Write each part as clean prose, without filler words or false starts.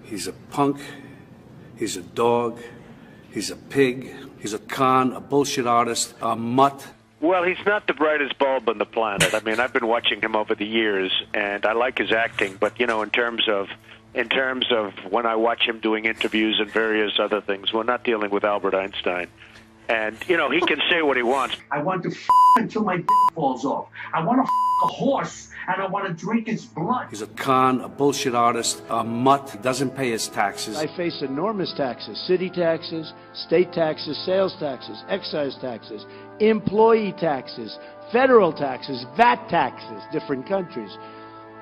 He's a punk, he's a dog, he's a pig, he's a con, a bullshit artist, a mutt. Well, he's not the brightest bulb on the planet. I mean, I've been watching him over the years, and I like his acting. But, you know, in terms of when I watch him doing interviews and various other things, we're not dealing with Albert Einstein. And, you know, he can say what he wants. I want to until my falls off. I want to a horse, and I want to drink its blood. He's a con, a bullshit artist, a mutt, doesn't pay his taxes. I face enormous taxes, city taxes, state taxes, sales taxes, excise taxes, employee taxes, federal taxes, VAT taxes, different countries.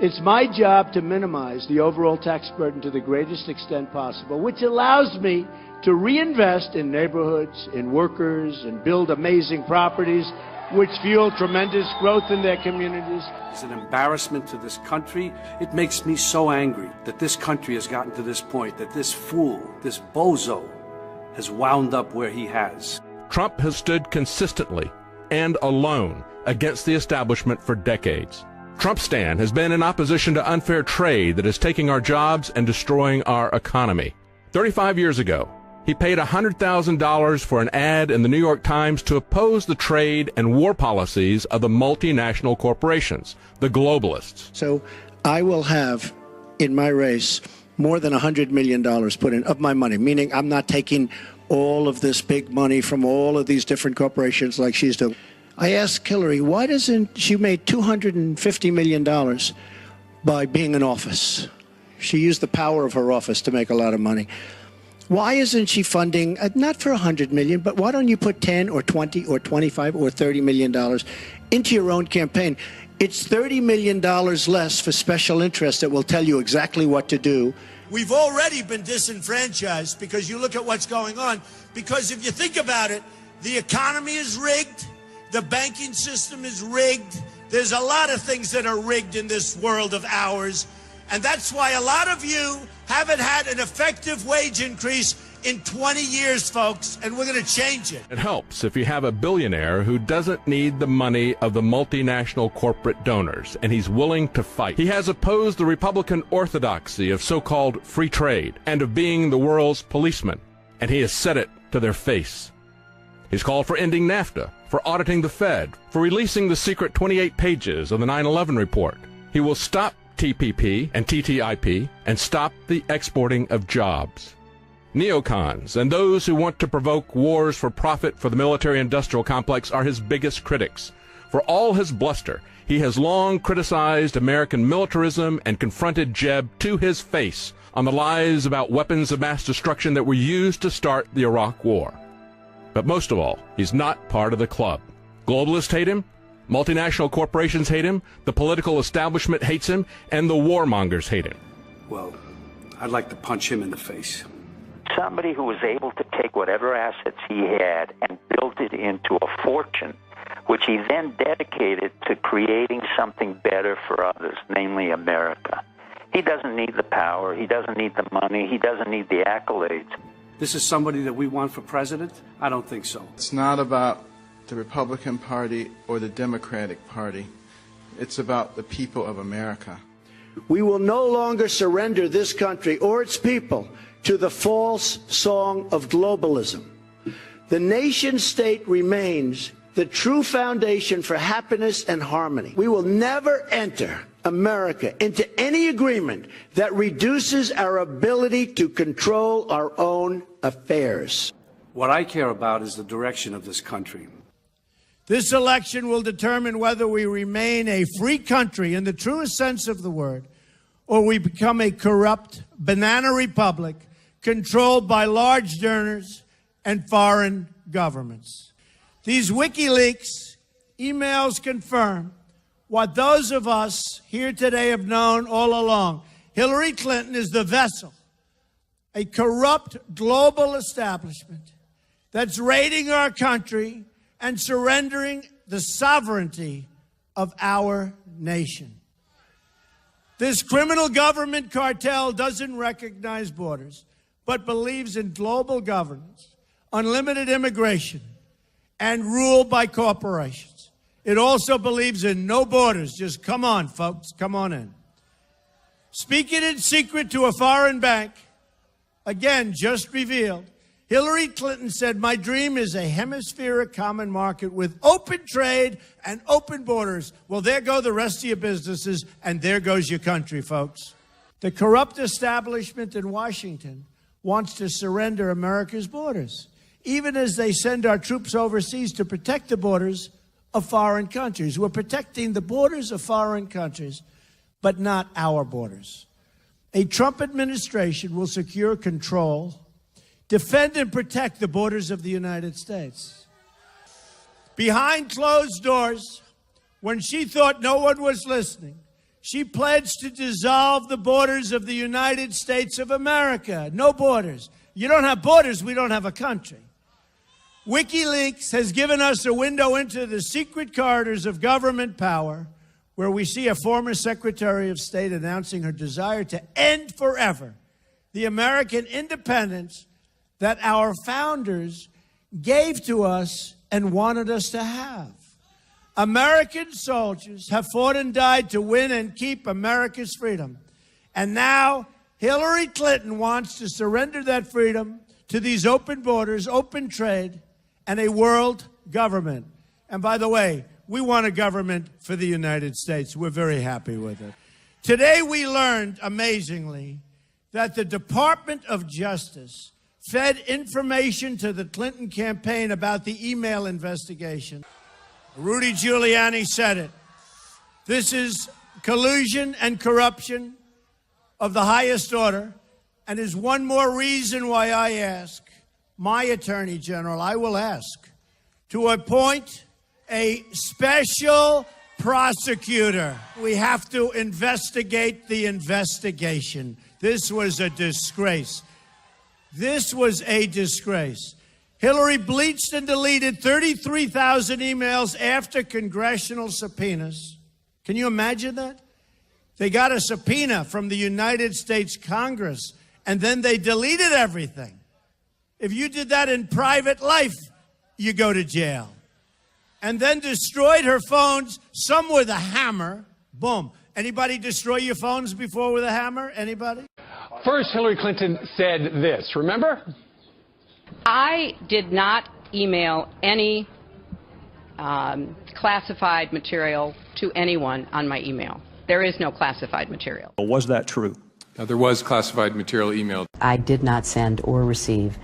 It's my job to minimize the overall tax burden to the greatest extent possible, which allows me to reinvest in neighborhoods, in workers, and build amazing properties which fuel tremendous growth in their communities. It's an embarrassment to this country. It makes me so angry that this country has gotten to this point, that this fool, this bozo, has wound up where he has. Trump has stood consistently and alone against the establishment for decades. Trump's stand has been in opposition to unfair trade that is taking our jobs and destroying our economy. 35 years ago, he paid $100,000 for an ad in the New York Times to oppose the trade and war policies of the multinational corporations, the globalists. So I will have, in my race, more than $100 million put in of my money, meaning I'm not taking all of this big money from all of these different corporations like she's doing. I asked Hillary, why doesn't she make $250 million by being in office? She used the power of her office to make a lot of money. Why isn't she funding, not for $100 million, but why don't you put 10 or 20 or 25 or $30 million into your own campaign? It's $30 million less for special interests that will tell you exactly what to do. We've already been disenfranchised because you look at what's going on. Because if you think about it, the economy is rigged, the banking system is rigged. There's a lot of things that are rigged in this world of ours. And that's why a lot of you haven't had an effective wage increase in 20 years, folks, and we're going to change it. It helps if you have a billionaire who doesn't need the money of the multinational corporate donors, and he's willing to fight. He has opposed the Republican orthodoxy of so-called free trade and of being the world's policeman, and he has said it to their face. He's called for ending NAFTA, for auditing the Fed, for releasing the secret 28 pages of the 9/11 report. He will stop TPP and TTIP and stop the exporting of jobs. Neocons and those who want to provoke wars for profit for the military-industrial complex are his biggest critics. For all his bluster, he has long criticized American militarism and confronted Jeb to his face on the lies about weapons of mass destruction that were used to start the Iraq War. But most of all, he's not part of the club. Globalists hate him, multinational corporations hate him, the political establishment hates him, and the warmongers hate him. Well, I'd like to punch him in the face. Somebody who was able to take whatever assets he had and built it into a fortune, which he then dedicated to creating something better for others, namely America. He doesn't need the power, he doesn't need the money, he doesn't need the accolades. This is somebody that we want for president? I don't think so. It's not about the Republican Party or the Democratic Party. It's about the people of America. We will no longer surrender this country or its people to the false song of globalism. The nation state remains the true foundation for happiness and harmony. We will never enter America into any agreement that reduces our ability to control our own affairs. What I care about is the direction of this country. This election will determine whether we remain a free country in the truest sense of the word, or we become a corrupt banana republic controlled by large donors and foreign governments. These WikiLeaks emails confirm what those of us here today have known all along. Hillary Clinton is the vessel, a corrupt global establishment that's raiding our country and surrendering the sovereignty of our nation. This criminal government cartel doesn't recognize borders, but believes in global governance, unlimited immigration, and rule by corporations. It also believes in no borders. Just come on, folks, come on in. Speaking in secret to a foreign bank, again, just revealed, Hillary Clinton said, my dream is a hemispheric common market with open trade and open borders. Well, there go the rest of your businesses, and there goes your country, folks. The corrupt establishment in Washington wants to surrender America's borders, even as they send our troops overseas to protect the borders of foreign countries. We're protecting the borders of foreign countries, but not our borders. A Trump administration will secure control, defend and protect the borders of the United States. Behind closed doors, when she thought no one was listening, she pledged to dissolve the borders of the United States of America. No borders. You don't have borders, we don't have a country. WikiLeaks has given us a window into the secret corridors of government power, where we see a former Secretary of State announcing her desire to end forever the American independence that our founders gave to us and wanted us to have. American soldiers have fought and died to win and keep America's freedom. And now Hillary Clinton wants to surrender that freedom to these open borders, open trade, and a world government. And by the way, we want a government for the United States. We're very happy with it. Today we learned, amazingly, that the Department of Justice fed information to the Clinton campaign about the email investigation. Rudy Giuliani said it. This is collusion and corruption of the highest order, and is one more reason why I ask my Attorney General, I will ask, to appoint a special prosecutor. We have to investigate the investigation. This was a disgrace. This was a disgrace. Hillary bleached and deleted 33,000 emails after congressional subpoenas. Can you imagine that? They got a subpoena from the United States Congress, and then they deleted everything. If you did that in private life, you go to jail. And then destroyed her phones, some with a hammer. Boom. Anybody destroy your phones before with a hammer? Anybody? First, Hillary Clinton said this, remember? I did not email any classified material to anyone on my email. There is no classified material. Was that true? There was classified material emailed. I did not send or receive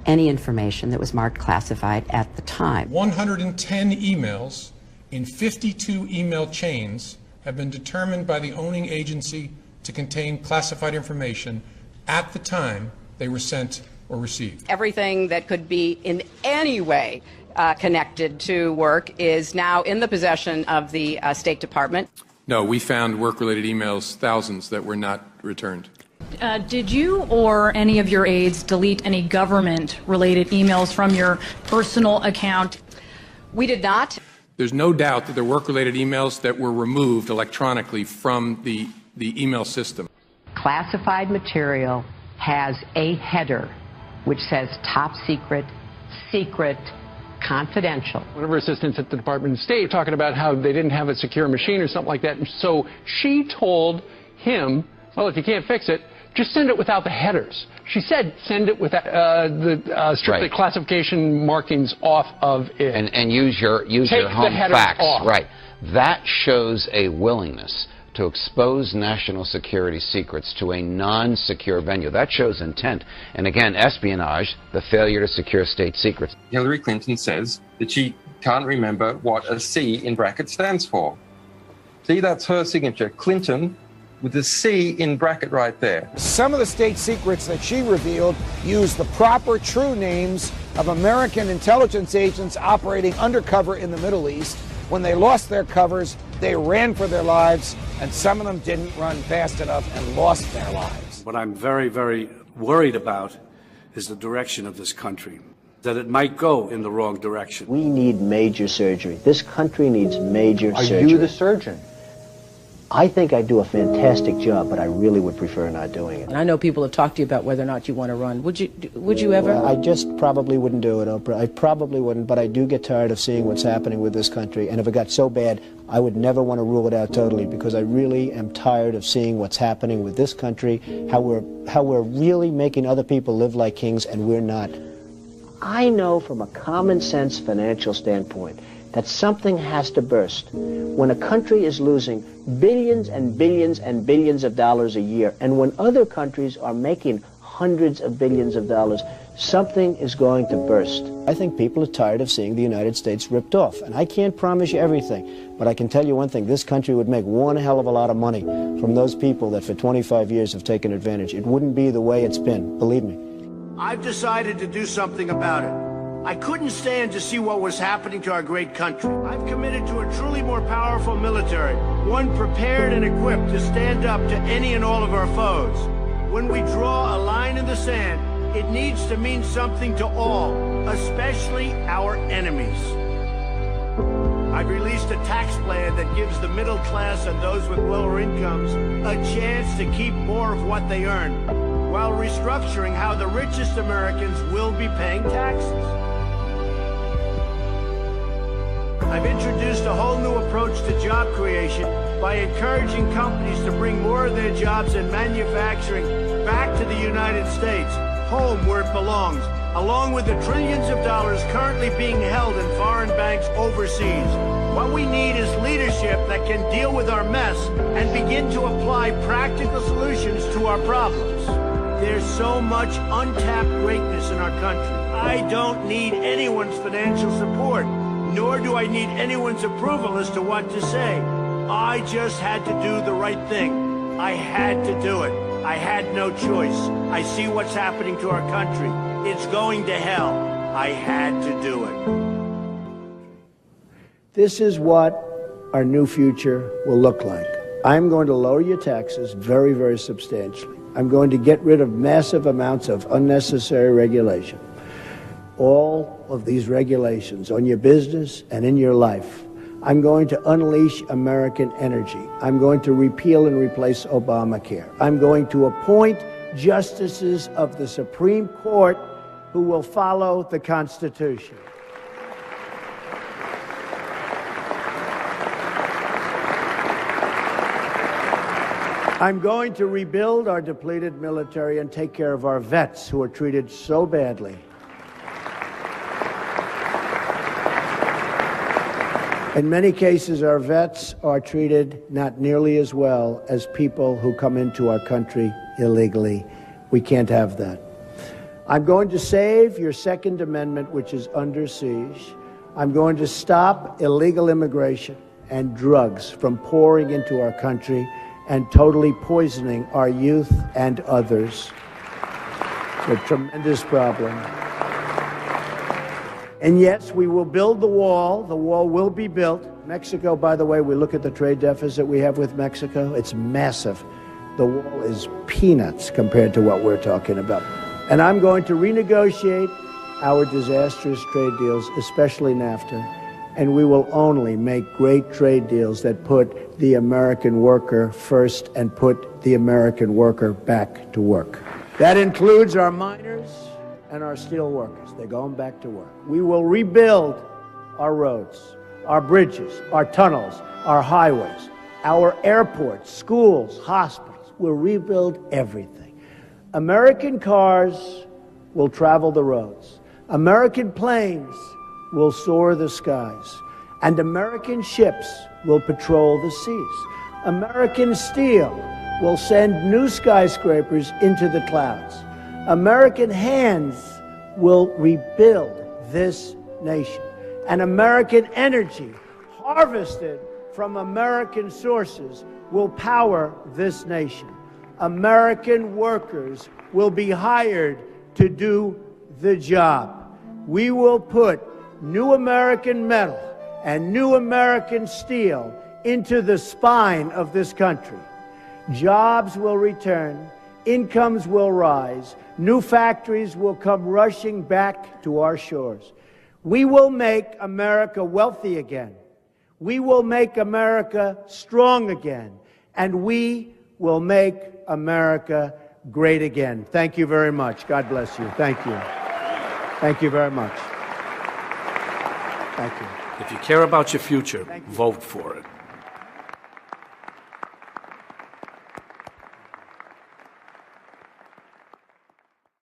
any information that was marked classified at the time. 110 emails in 52 email chains have been determined by the owning agency to contain classified information at the time they were sent or received. Everything that could be in any way connected to work is now in the possession of the State Department. No, we found work-related emails, thousands, that were not returned. Did you or any of your aides delete any government-related emails from your personal account? We did not. There's no doubt that there were work-related emails that were removed electronically from the email system. Classified material has a header which says top secret, secret, confidential. One of her assistants at the Department of State talking about how they didn't have a secure machine or something like that. And so she told him, well, if you can't fix it, just send it without the headers. She said send it without the strictly classification markings off of it. And use your home fax. Off. Right. That shows a willingness to expose national security secrets to a non-secure venue. That shows intent. And again, espionage, the failure to secure state secrets. Hillary Clinton says that she can't remember what a C in bracket stands for. See, that's her signature, Clinton, with the C in bracket right there. Some of the state secrets that she revealed use the proper true names of American intelligence agents operating undercover in the Middle East. When they lost their covers, they ran for their lives, and some of them didn't run fast enough and lost their lives. What I'm very, very worried about is the direction of this country, that it might go in the wrong direction. We need major surgery. This country needs major surgery. Are you the surgeon? I think I do a fantastic job, but I really would prefer not doing it. And I know people have talked to you about whether or not you want to run. Would you ever? I just probably wouldn't do it, Oprah. I probably wouldn't, but I do get tired of seeing what's happening with this country. And if it got so bad, I would never want to rule it out totally, because I really am tired of seeing what's happening with this country, how we're really making other people live like kings and we're not. I know from a common sense financial standpoint that something has to burst. When a country is losing billions and billions and billions of dollars a year, and when other countries are making hundreds of billions of dollars, something is going to burst. I think people are tired of seeing the United States ripped off, and I can't promise you everything, but I can tell you one thing: this country would make one hell of a lot of money from those people that for 25 years have taken advantage. It wouldn't be the way it's been, believe me. I've decided to do something about it. I couldn't stand to see what was happening to our great country. I've committed to a truly more powerful military, one prepared and equipped to stand up to any and all of our foes. When we draw a line in the sand, it needs to mean something to all, especially our enemies. I've released a tax plan that gives the middle class and those with lower incomes a chance to keep more of what they earn, while restructuring how the richest Americans will be paying taxes. I've introduced a whole new approach to job creation by encouraging companies to bring more of their jobs in manufacturing back to the United States, home where it belongs, along with the trillions of dollars currently being held in foreign banks overseas. What we need is leadership that can deal with our mess and begin to apply practical solutions to our problems. There's so much untapped greatness in our country. I don't need anyone's financial support, nor do I need anyone's approval as to what to say. I just had to do the right thing. I had to do it. I had no choice. I see what's happening to our country. It's going to hell. I had to do it. This is what our new future will look like. I'm going to lower your taxes very, very substantially. I'm going to get rid of massive amounts of unnecessary regulation. All of these regulations on your business and in your life. I'm going to unleash American energy. I'm going to repeal and replace Obamacare. I'm going to appoint justices of the Supreme Court who will follow the Constitution. I'm going to rebuild our depleted military and take care of our vets who are treated so badly. In many cases, our vets are treated not nearly as well as people who come into our country illegally. We can't have that. I'm going to save your Second Amendment, which is under siege. I'm going to stop illegal immigration and drugs from pouring into our country and totally poisoning our youth and others. It's a tremendous problem. And yes, we will build the wall. The wall will be built. Mexico, by the way, we look at the trade deficit we have with Mexico. It's massive. The wall is peanuts compared to what we're talking about. And I'm going to renegotiate our disastrous trade deals, especially NAFTA. And we will only make great trade deals that put the American worker first and put the American worker back to work. That includes our miners and our steel workers. They're going back to work. We will rebuild our roads, our bridges, our tunnels, our highways, our airports, schools, hospitals. We'll rebuild everything. American cars will travel the roads. American planes will soar the skies. And American ships will patrol the seas. American steel will send new skyscrapers into the clouds. American hands will rebuild this nation. And American energy, harvested from American sources, will power this nation. American workers will be hired to do the job. We will put new American metal and new American steel into the spine of this country. Jobs will return, incomes will rise, new factories will come rushing back to our shores. We will make America wealthy again. We will make America strong again. and we will make America great again. Thank you very much. God bless you. Thank you. Thank you very much. Thank you. If you care about your future, vote for it.